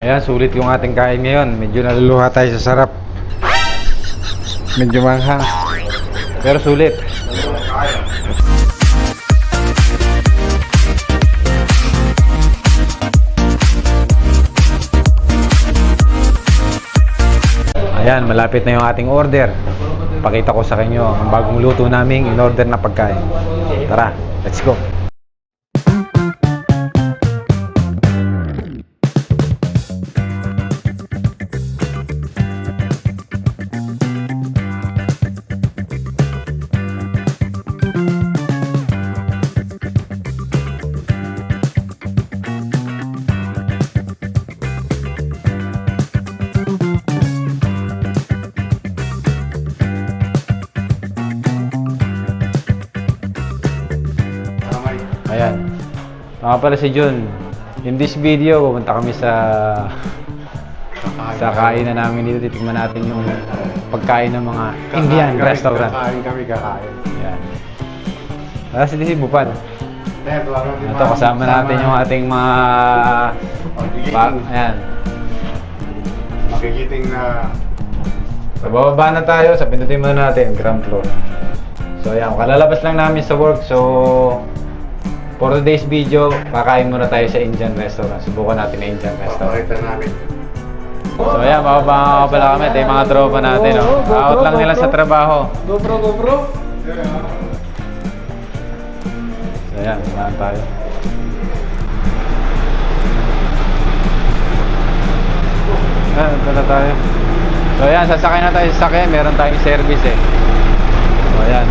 Ayan, sulit yung ating kain ngayon. Medyo naluluha tayo sa sarap. Medyo manghang. Pero sulit. Ayan, malapit na yung ating order. Pakita ko sa inyo ang bagong luto naming in-order na pagkain. Tara, let's go. Ayan. Mga pala si Jun. In this video, pupunta kami sa kainan namin dito. Titignan natin yung pagkain ng mga Indian restaurant. Kakain. Ayan. Tapos si Bupal. Ito, kasama natin yung ating mga... Ayan. Magigiting na... So, bababa na tayo. Sa pindutin muna natin, ground floor. So, ayan. Kalalabas lang namin sa work. So, for today's video, kakain muna tayo sa Indian restaurant. Subukan natin ang Indian restaurant. Pakita namin. So ayan, bababa pala kami. Ito yung mga tropa natin. Out lang nila sa trabaho. GoPro. So ayan, samahan tayo. Ayan, ito na tayo. So ayan, sasakay na tayo sa sasakyan. Meron tayong service eh. So ayan.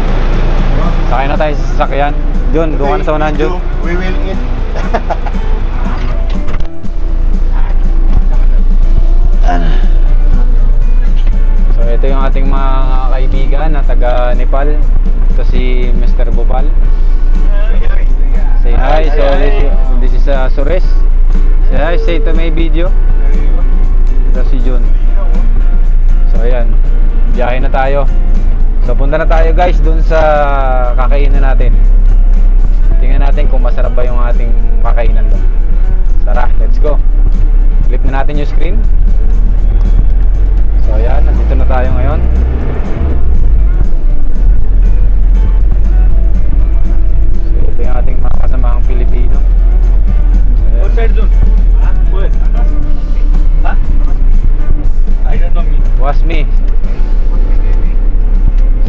Sakay na tayo sa sasakyan. Jun, doon ka na sa unahan, Jun. We will eat. So ito yung ating mga kaibigan na taga Nepal. Ito si Mr. Bupal. Say hi. So this is Suresh. Say hi, say to my video. Ito si Jun. So ayan, biyahe na tayo. So punta na tayo guys dun sa kakainan natin. Tingnan natin kung masarap ba yung ating kakainan doon. Tara, let's go. Flip na natin yung screen. So ayan, nandito na tayo ngayon. So ito yung ating mga kasamahang Pilipino. What side zone? Where? Huh? I don't know me. Wasmi.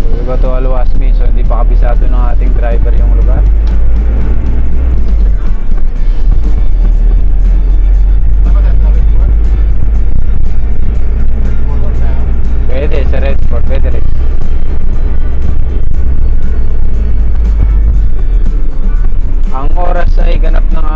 So we go to Al-Wasmi. So hindi pa kabisado ng ating driver yung lugar. Pwede, sa Red Fort, pwede rin. Ang oras ay ganap ng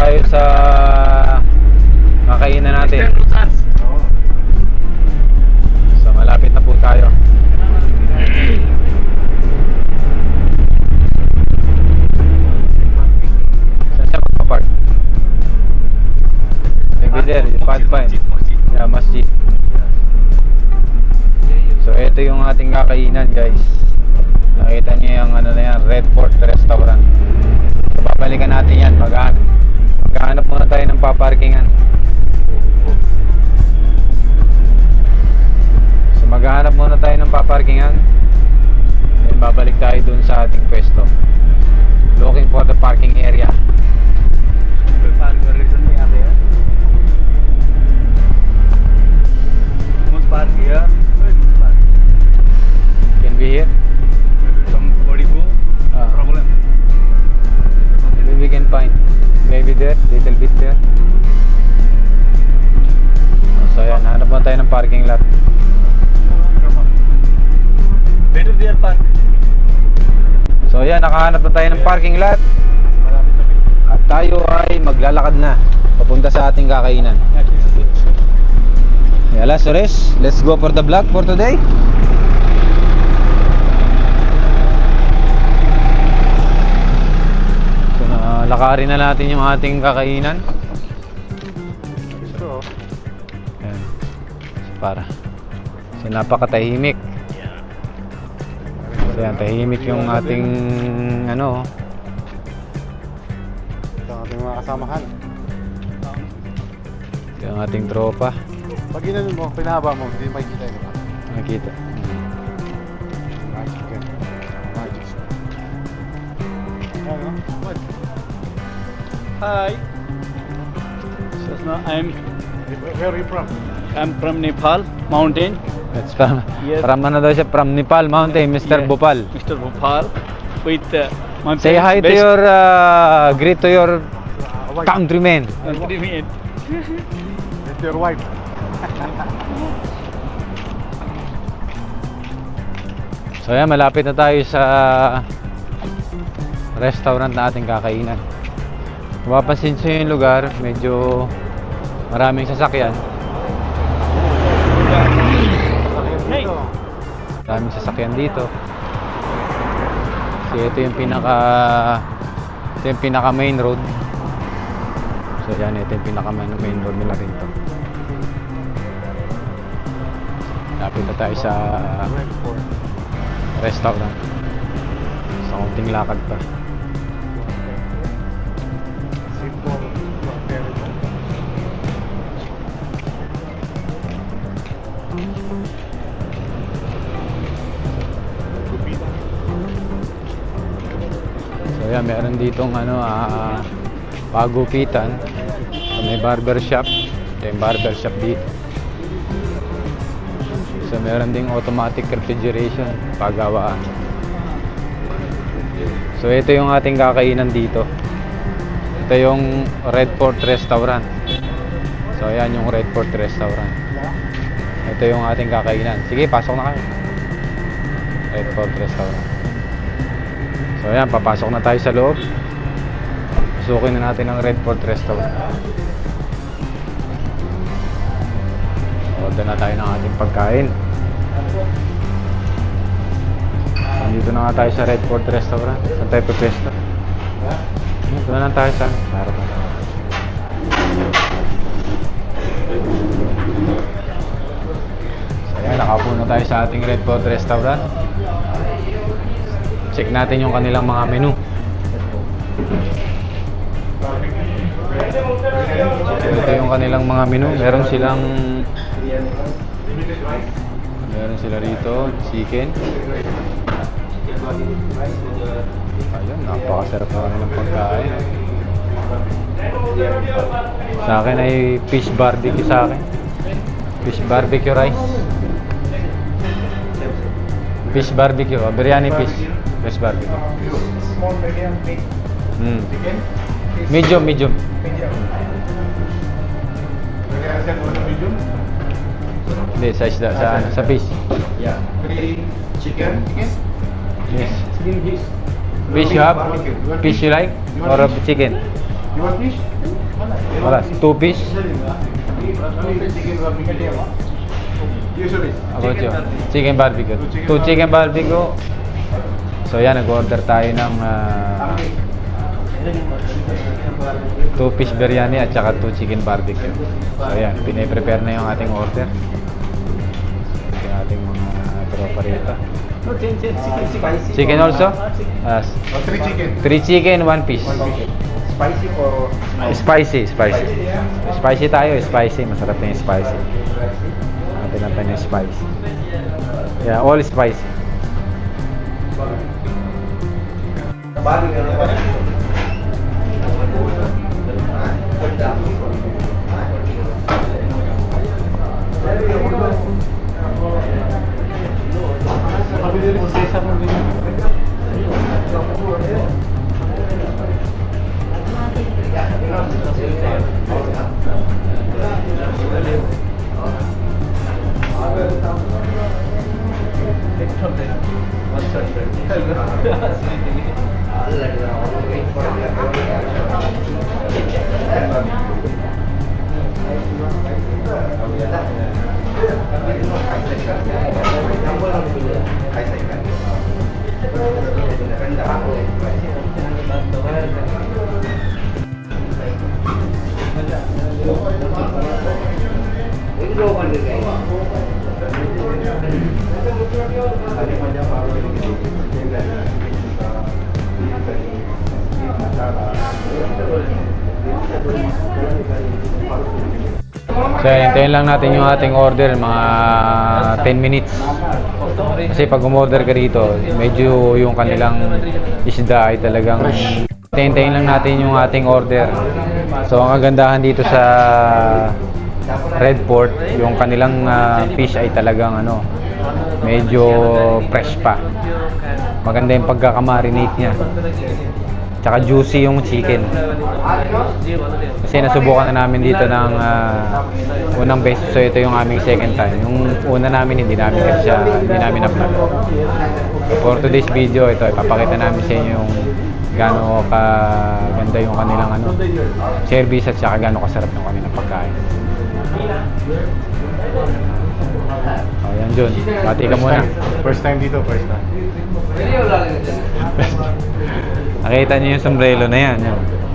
tayo sa kakainan natin. So malapit na po tayo. Saan siya magpapark? Maybe there, you can't find. Yeah, masjid. So ito yung ating kakainan, guys. Nakita niyo yung ano na yan, Red Fort Restaurant. So babalikan natin yan. Maghahanap muna tayo ng paparkingan. So maghahanap muna tayo ng paparkingan. Then babalik tayo dun sa ating pwesto. Looking for the parking area. Park here. Can be here. Somebody go. Ah. Problem. Maybe we can find. Maybe there, little bit there. So yan, hanap muna tayo ng parking lot. Better there park. So yan, nakahanap na tayo ng parking lot. At tayo ay maglalakad na papunta sa ating kakainan. Yala, Suresh, let's go for the vlog for today. So lakarin na natin yung ating kakainan. Ayan. So napakatahimik. So yan, tahimik yung ating ano. Ito ang ating mga kasamahan. Ito yung ating tropa. Pag ginanon mo, pinahaba mo, hindi makikita yun. Nakikita. Magic yan. Magic show. Ano? What? Hi. So now Where are you from? I'm from Nepal mountain. That's from, Yes. from ano daw siya, from Nepal Mountain, Mr. Yeah. Bhopal. Mr. Bhopal with my Say hi to best your, greet to your countrymen. countrymen. With your wife. So yan, malapit na tayo sa restaurant na ating kakainan. Kung mapapansin nyo yung lugar, medyo maraming sasakyan. Hey. Maraming sasakyan dito. Kasi ito yung pinaka main road. So yan, ito yung pinaka main road nila rito. Lapit na tayo sa restaurant. Sa konting lakad pa. So yan, meron ditong ano, pagupitan. So, may barber shop. Ito yung barber shop dito. So meron ding automatic refrigeration, pagawaan. So ito yung ating kakainan dito. Ito yung Red Fort Restaurant. So ayan yung Red Fort Restaurant. Ito yung ating kakainan. Sige, pasok na kayo. Red Fort Restaurant. So ayan, papasok na tayo sa loob. Pasukin na natin ang Red Fort Restaurant. Order na tayo ng ating pagkain. Nandito na nga tayo sa Red Fort Restaurant. Saan tayo pwesto? Dito na lang tayo sa harapan. So ayan, nakaupo na tayo sa ating Red Fort Restaurant. Check natin yung kanilang mga menu. So ito yung kanilang mga menu. Meron sila rito, chicken. Ayun, napakasarap na kanilang pagkain. Sa akin ay fish barbecue sa akin. Fish barbecue rice. Fish barbecue, biryani fish. Fish barbecue. Small, medium, big. Chicken? Medium. Medium. Medium? Hindi, size sa fish. Yeah. 3 chicken. Yes. Chicken fish. Fish you have? Fish you like? Or chicken? You want fish? Wala, 2 fish. Chicken barbecue. Yes, sir. Ako, chicken barbecue. 2 chicken barbecue. So yan, nag-order tayo ng 2 fish biryani at saka 2 chicken barbecue. So yan, pine-prepare na yung ating order. Yung ating mga tropa rito. Chicken also? Oh, 3 chicken. 3 chicken, 1 fish. Spicy or Spicy. Spicy tayo, spicy. Masarap na yung spicy. Natin natin yung spicy. Yeah, all spicy. So hintayin lang natin yung ating order mga 10 minutes. Kasi pag umorder ka rito, medyo yung kanilang isda ay talagang hintayin lang natin yung ating order. So ang kagandahan dito sa Red Fort, yung kanilang fish ay talagang medyo fresh pa. Maganda yung pagkakamarinate niya. Tsaka juicy yung chicken. Kasi nasubukan na namin dito ng unang beses. So ito yung aming second time. Yung una namin hindi namin na-vlog. So for today's video, ito ipapakita namin sa inyo yung gaano kaganda yung kanilang service at saka gaano kasarap ng kanilang pagkain. Oh, yan Jun. Bati ka muna. First time dito, first time. Nakita niyo yung sombrero na yan.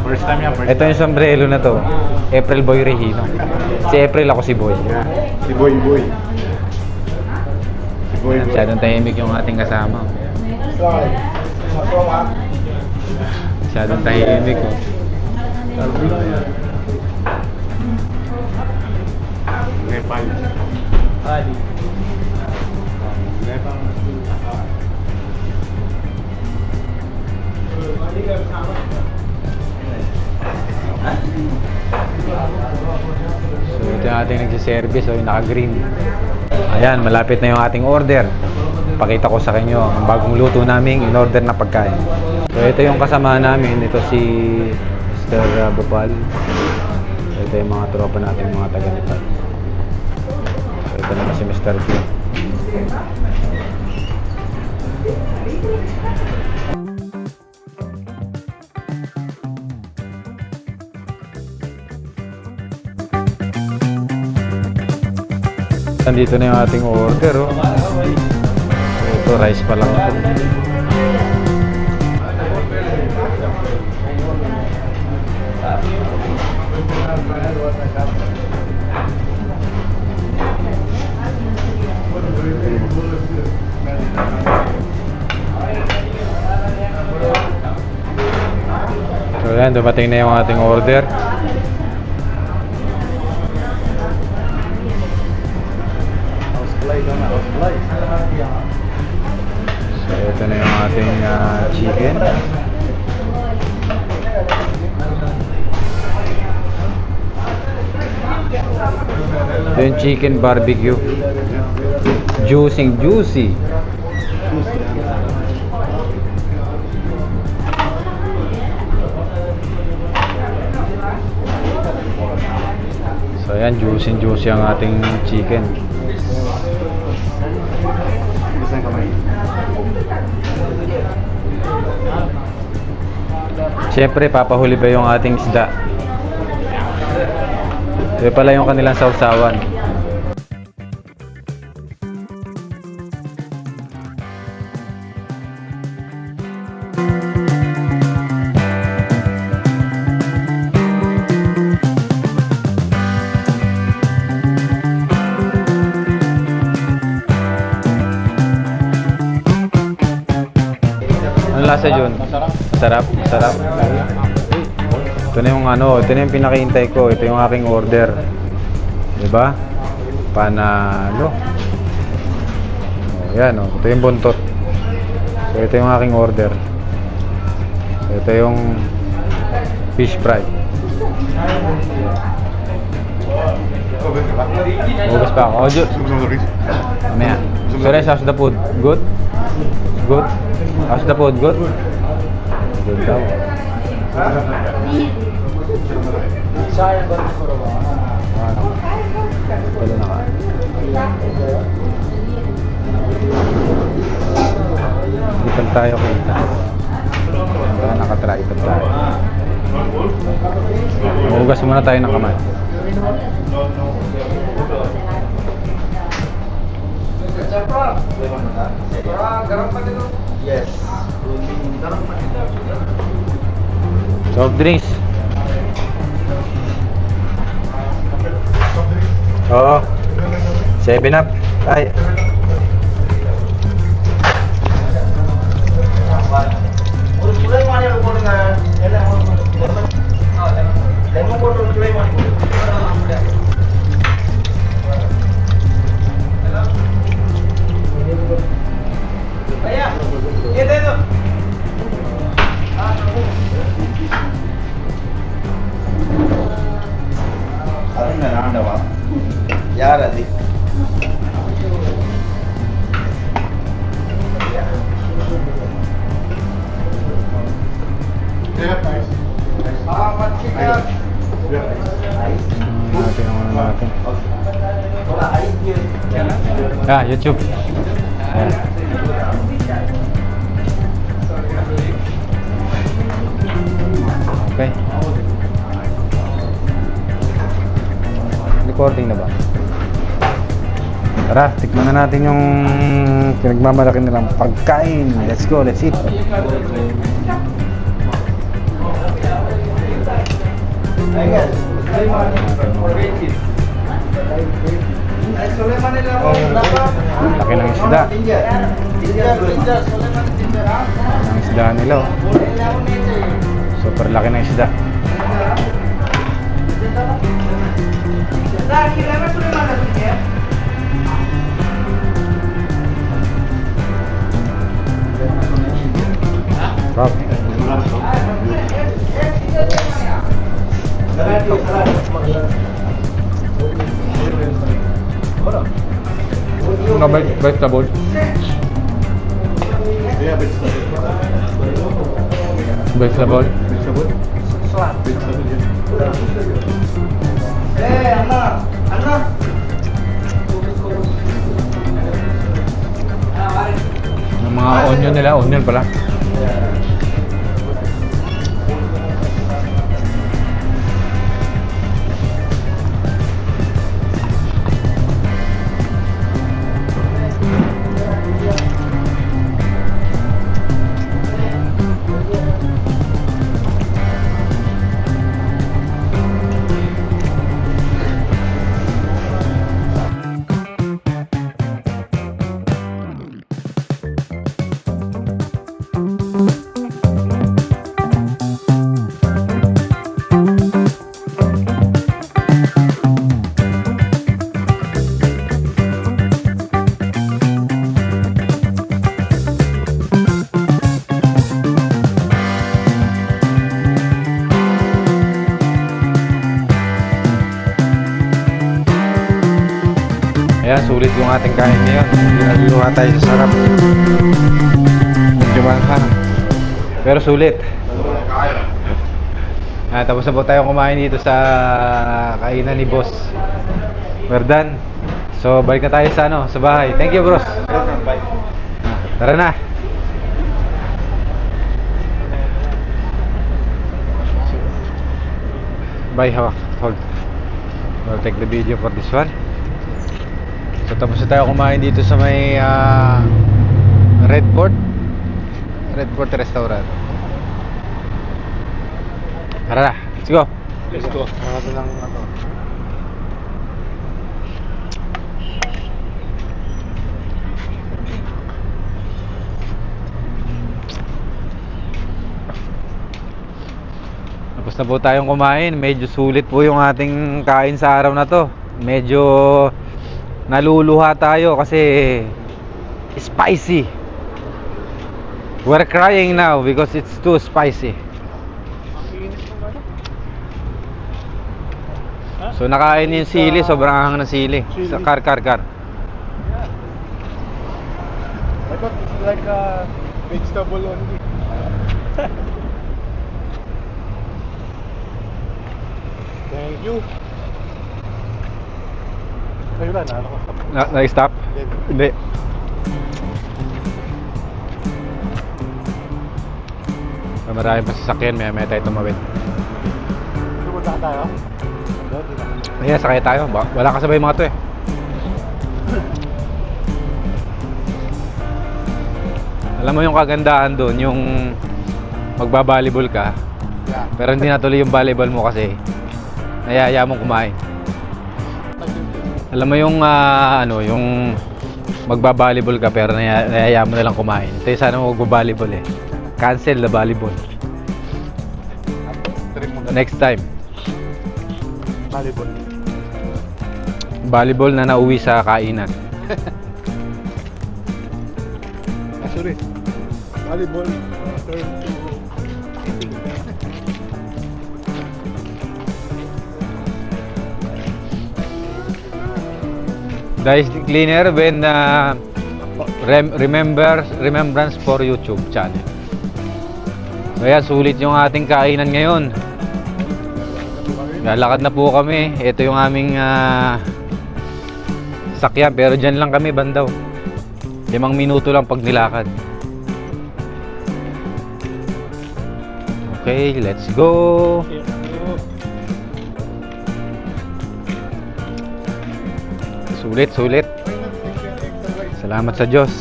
First time yan, first Ito yung sombrero na to. April Boy Regino. Si April, ako si Boy. Yeah. Si Boy. Si Boy. Masyadong tahimik yung ating kasama. Masyadong tahimik. Nepal. So ito yung ating nagsiservice, yung naka-green. Ayan, malapit na yung ating order. Pakita ko sa inyo ang bagong luto naming in-order na pagkain. So ito yung kasama namin, ito si Mr. Bopal. So, ito yung mga tropa natin, mga taga-Nepal. So ito naman si Mr. P. Nandito na yung ating order. So, ito, rice pa lang ito. So yan, dumating na yung ating order. So ito na yung ating chicken. Ito yung chicken barbecue. Juicy. So ayan, juicy ang ating chicken. Siyempre, papahuli ba yung ating isda? Ito pala yung kanilang sausawan. Ano lasa Jun? Masarap, masarap. Ito na yung ito na yung pinakahintay ko. Ito yung aking order. 'Di ba? Panalo. Yan ito yung buntot. So ito yung aking order. So, ito yung fish fry. Hugas pa ako. Jun. Mamaya. Sorry, how's the food? Good? Good? How's the food? Good? Good daw. Pwede na ka. Ipag tayo kita. Nakatry ipag tayo. Hugas muna tayo ng kamay. Yes. Soft drinks. Oo. 7 Up. Ay. यार Ali Natin. YouTube. Ayan. Okay. Recording na ba? Tara, tikman na natin yung pinagmamalaki nilang pagkain. Let's go, let's eat. Laki ng isda. Ang isda nila. Super laki ng isda. No vegetable. Yeah, Vegetable. Yung mga onion nila, onion pala. Ayan, sulit yung ating kain ngayon. Ginagawa tayo sa sarap. Medyo manghang. Pero sulit. Tapos na po tayo kumain dito sa kainan ni Boss Verdan. So, balik na tayo sa sa bahay. Thank you, bros. Tara na. Bye, hold. I'll take the video for this one. So tapos na tayo kumain dito sa may Red Fort Restaurant. Tara na, let's go. Let's go. Marami lang ano. Tapos na po tayong kumain. Medyo sulit po yung ating kain sa araw na to. Medyo naluluha tayo kasi spicy. We're crying now because it's too spicy. So nakain yung sili, sobrang anghang ng sili. Sa kar. I thought it's like a vegetable only. Thank you. Kayo na, ano ko? Na-stop? Hindi. Maraming pa sasakyan, may tayo tumawid. Tumunta tayo? Ayan, sakay tayo. Wala kasabay mga to eh. Alam mo yung kagandahan doon, yung magbabalibol ka, Yeah. pero hindi natuloy yung volleyball mo kasi nayaya mong kumain. Alam mo yung yung magbabalibol ka pero nayaya mo na lang kumain. Ito yung sana mo magbabalibol eh. Cancel the volleyball. Next time. Volleyball. Volleyball na nauwi sa kainan. Sorry. Volleyball. Turn to eating. Dice cleaner when remembrance for YouTube channel. Kaya sulit yung ating kainan ngayon. Lalakad na po kami. Ito yung aming sakyan pero dyan lang kami bandaw. 5 minuto lang pag nilakad. Okay, let's go. Sulit. Salamat sa Diyos.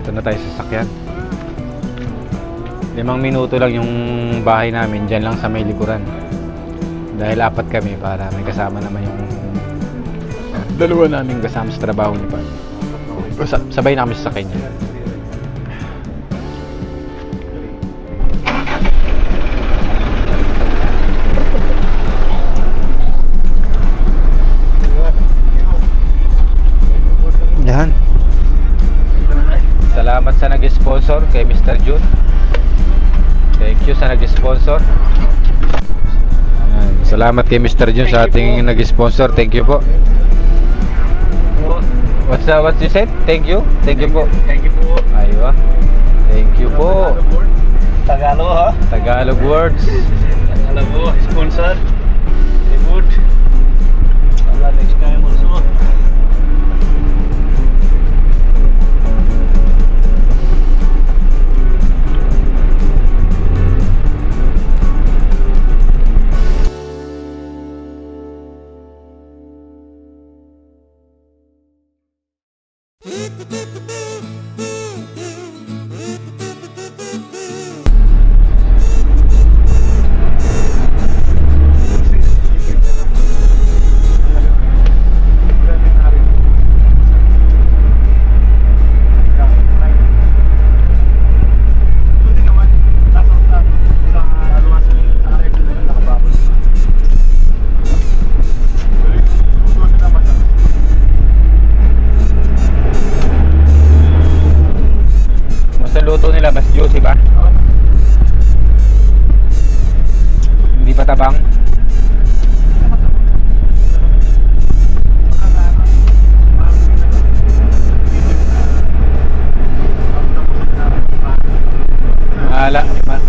Ito na tayo sa sakyan. 5 minuto lang yung bahay namin. Dyan lang sa may likuran. Dahil 4 kami para may kasama naman yung dalawa namin kasama sa trabaho ni Pa. Sabay na kami sa kanya. Yan. Salamat sa nag-sponsor kay Mr. Jun. Thank you sa nag-sponsor. Yan. Salamat kay Mr. Jun sa ating nag-sponsor. Thank you po. What you said? Thank you. Thank you po. Thank you po. Aywa. Thank you po. Tagalog ha? Tagalog words. Tagalog po. Sponsor. Good. Allah next time also. Luto nila mas juicy ba? Hindi pa tabang?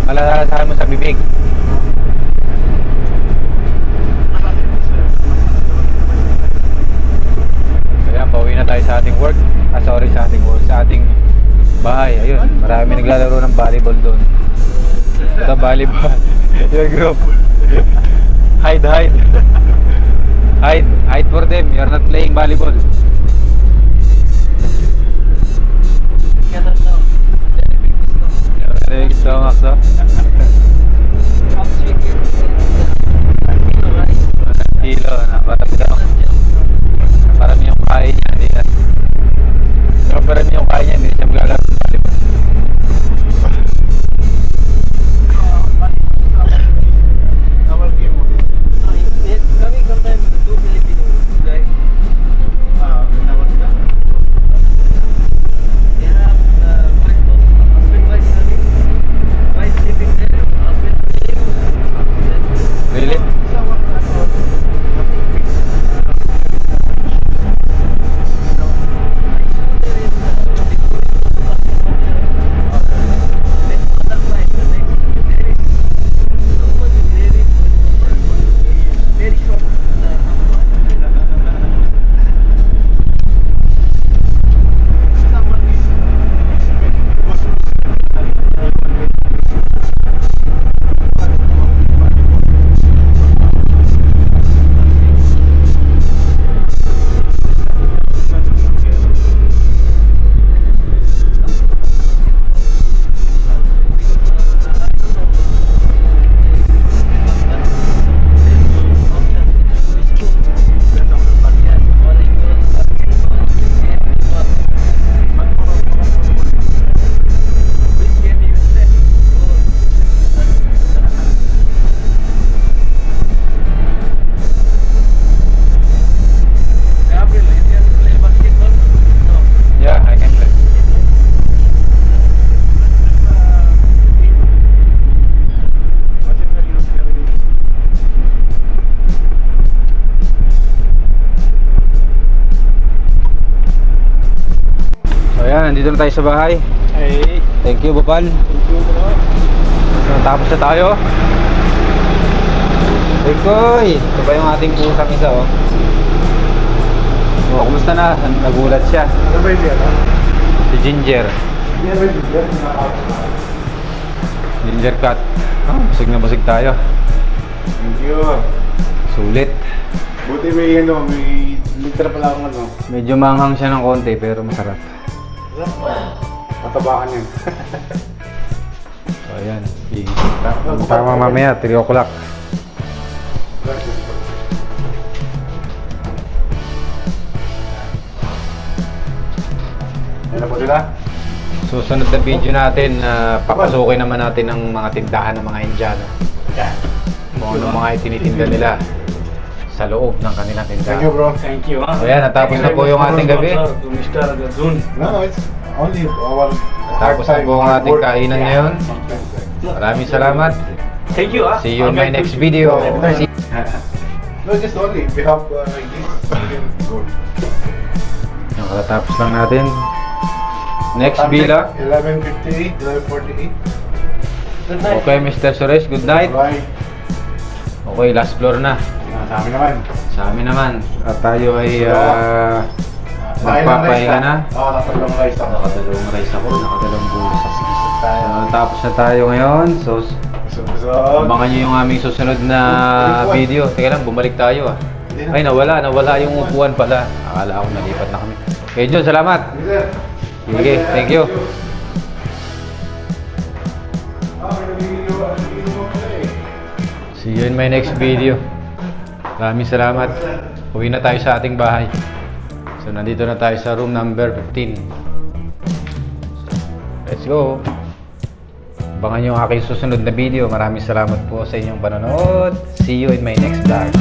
Malalasahan mo sa bibig. Kaya pauwi na tayo sa ating work. Sa ating bahay. Ayun, marami naglalaro ng volleyball doon. Ito volleyball. Your group. Hide, hide. Hide for them. You're not playing volleyball. Gusto mo, Max, oh? Kilo na, parang yung kain niya, hindi na. Parang yung kain niya, hindi siya maglalaro ng volleyball. Our game. Kami sometimes two Filipino guys. They have husband wife living. Wife living there. Husband living. Really? Very short. Yeah, I can play. So ayan, nandito na tayo sa bahay. Hey. Thank you, Bapal. So, tapos na tayo. Koy! Ito pa yung ating pusang isa, oh. Oh, kumusta na? Nagulat siya. Ano ba yun? Si Ginger. Hindi ba yun? Ginger cat. Oh, busig na busig tayo. Thank you. Sulit. Buti may may litra pala akong Medyo manghang siya ng konti pero masarap. Matabakan yan. So ayan. Tama mamaya, 3 o'clock. Yan na po sila. Susunod na video natin, papasukin naman natin ang mga tindahan ng mga Indiano. Kung ano mga itinitinda nila sa loob ng kanilang Thank you, tindahan. bro. Thank you. So ayan, natapos na po yung ating gabi. To Mr. Gazun. No, it's only our Tapos na po ang ating kainan ngayon. Maraming salamat. Thank you. See you in my next video. No, just only. We have like this. Good. Nakatapos lang natin. Next bila. 11:58, 11:48. Good night. Okay, Mr. Suresh, good night. Bye. Okay, last floor na. Sa amin naman. Sa amin naman. At tayo ay Bahay ng nagpapahinga rice na. Oo, nakatalong rice ako. Nakadalawang rice ako, nakadalawang bulas. So, tapos na tayo ngayon. So, abangan nyo yung aming susunod na video. Teka lang, bumalik tayo ah. Ay, nawala yung upuan pala. Akala ko nalipat na kami. Okay, John, salamat. Sige, thank you. See you in my next video. Maraming salamat. Uwi na tayo sa ating bahay. So, nandito na tayo sa room number 15. Let's go. Abangan nyo ang aking susunod na video. Maraming salamat po sa inyong panonood. See you in my next vlog.